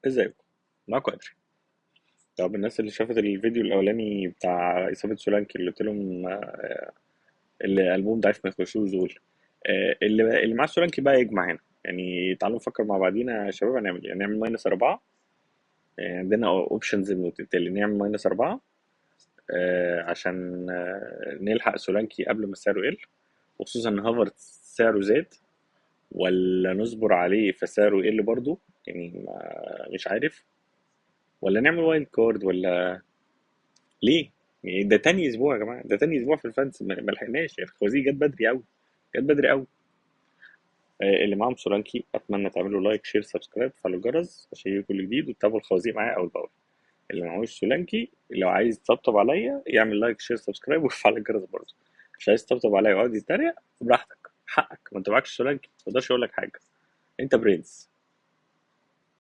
ازيكم؟ معاكم أدري. طب الناس اللي شافت الفيديو الأولاني بتاع إصابة سولانكي اللي قلت لهم اللي قلبهم ضعيف ما يخشوش دول، اللي معاه سولانكي بقى يجمع هنا. يعني تعالوا نفكر مع بعضينا يا شباب، هنعمل ايه؟ هنعمل ماينس 4. عندنا اوبشنز اللي نعمل ماينس 4 عشان نلحق سولانكي قبل ما سعره يقل، وخصوصا ان هافرد سعره زاد، ولا نصبر عليه فسعره يقل برضه. يعني مش عارف، ولا نعمل وايلد كارد، ولا ليه؟ يعني ده تاني اسبوع يا جماعه، ده تاني اسبوع في الفانس، ما لحقناش. يعني الخوازيق جت بدري قوي، جت بدري قوي. اللي معاهم سولانكي اتمنى تعملوا لايك شير سبسكرايب فعلوا الجرس عشان يجي كل جديد، وتتابعوا الخوازيق معايا اول باول. اللي معهوش سولانكي لو عايز يطبطب عليا يعمل لايك شير سبسكرايب ويفعل الجرس برضه. مش عايز تطبطب عليا ويقعد يتريق، براحتك، حقك، ما انت معكش سولانكي، ما اقدرش اقول لك حاجه. انت برنس.